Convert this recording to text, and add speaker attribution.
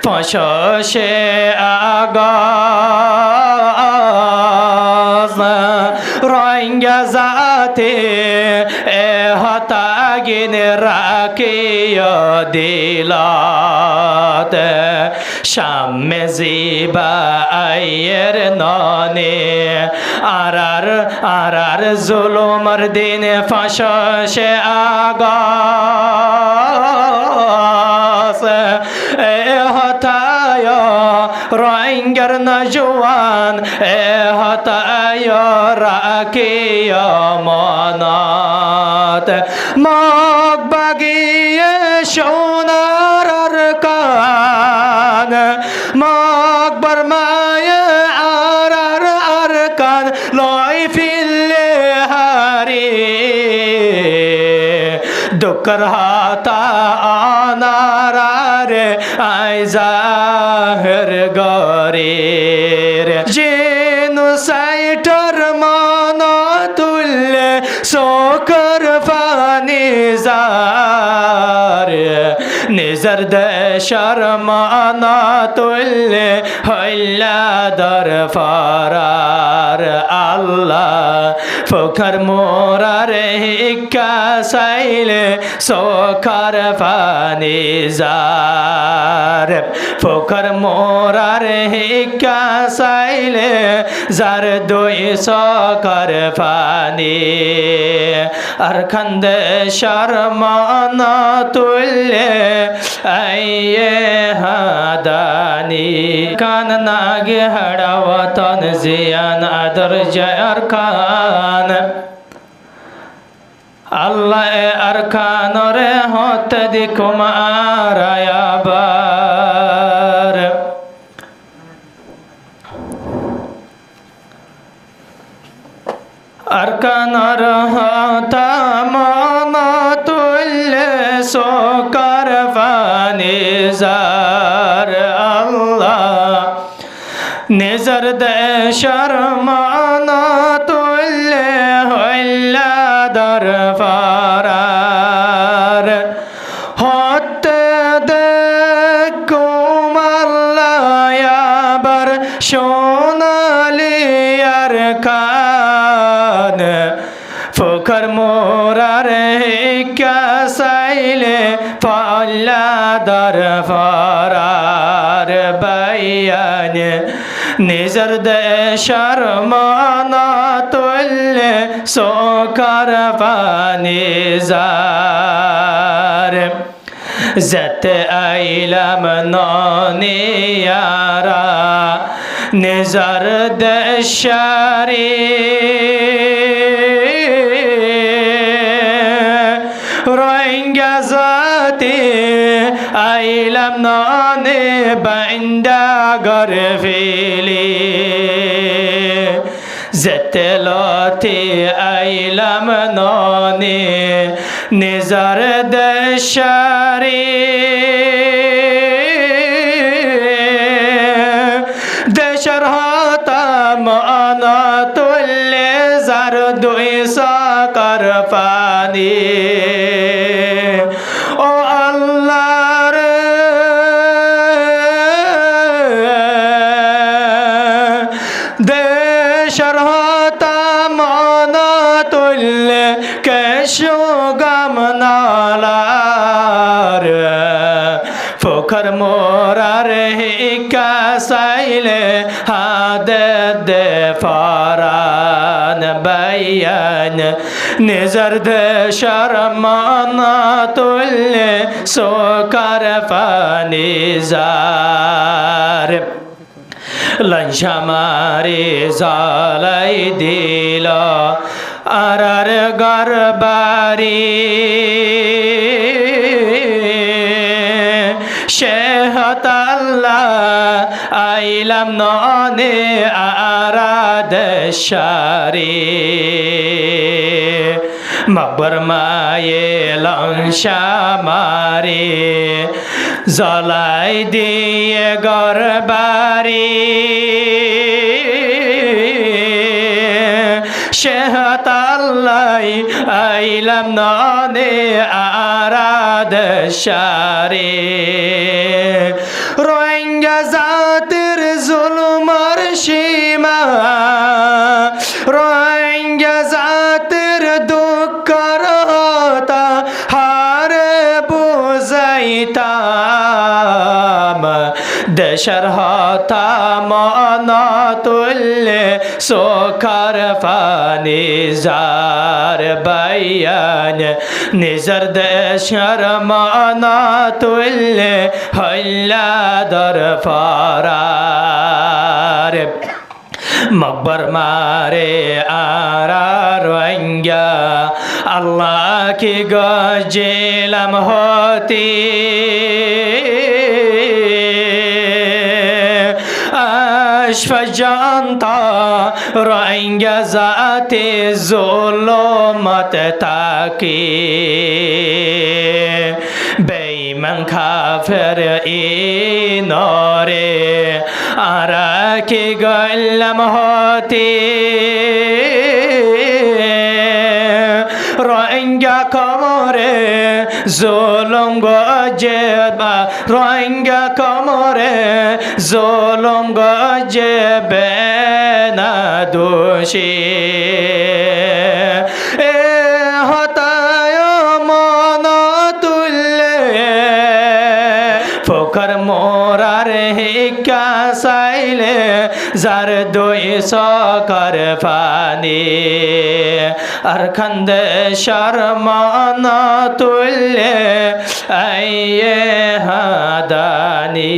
Speaker 1: ফসে আগাজ রোহিঙ্গা জাতি হতাগিন রাখিয়া দিলত শামে জিবা আয়ের ননে আরার জুলুমর দিন ফসে আগাজ হতায় রোহিঙ্গার নজওয়ান হতায় রাখিয়া মনাত মগ বাগিয়ে সোনার কান মগ বর্মায়ে আর কান লয় ফিলে হারি দুঃখর হাতা আনারে আইজাহের গরের জেনোসাইডর মান তুল্লে শোকর ফানি নিজর দেশর মান তুল্লে হইলা দর ফরার আল্লাহ ফখর মোরার হিক্কা সাইলে সোখর ফানি ফখর মোরার হিক্কা সাইলে জার দুই সোখর ফানি আর খন্দে শর্মান তুল্লে আইয়ে হাদানি কান নাগে হড়াওতন জিয়ান আদর জয়ার খান আল্লাহ আর খান রে হত দি কুমার আয়াবার আর কানর হতা মান তুল্লে সোকার ফানি আল্লাহ নিজর দেশর মান তুল্লে হইলা দর ফরার হতে দে কুমাল্লায়াবার সোনালি আর খান ফখর মোরার হিক্কা সাইলে পাল্লা দর ফরার বাইয়ান নিজর দেশর মান তুল্লে সোকার পানি জত আইলাম ননিয়ারা নিজর দেশারি রোহিঙ্গা জাতি আইলাম ননে বান্দা গর ফেলি জেতেলতে আইলাম ননে নিজর দেশারি দেশর হতা মান তুল্লে জার দুই সাকার পানি ও আল্লাহ রে দেশর হতা মান তুল্লে কেশো গামনালার ফখর মোরার হিক্কা সাইলে হাদে দে ফরান বাইয়ান নিজর দেশর মান তুল্লে সোকার ফানি লঞ্চামারি জালাই দিল আরার গরবারি শেহত আল্লাহ আইলাম ননে আরাদ শারি মকবর মায়ে লঞ্চামারি জলাই দিয়ে গরবারি শেহত আল্লাহ আইলাম ননে আরাদ শারি রোহিঙ্গা জাতির জুলুমের সীমা, রোহিঙ্গা জাতির দুঃখর হতা হারে বুঝাইতাম, দেশের হতা মন তুললে চোখার পানি যার বাইয়ান, নিজের দেশের মন তুললে হইলা দর ফরার। মকবর মারে আরা রোহিঙ্গা আল্লাহ কি গজেলাম হতি, আশফাজান্তা রোহিঙ্গা জাতে জুলুমত তাকি, বেঈমান কাফের ইনরে আরা কি গইলাম হতি, রোহিঙ্গা কমরে জুলুম গজেবা, রোহিঙ্গা কমরে জুলুম গজেবে না দোষী, এ হতায় মন তুললে ফোকর মোরার হিকা চাইলে যার দুই সকর পানি, আর খন্দে শর্মন তুললে আইয়ে হাদানি।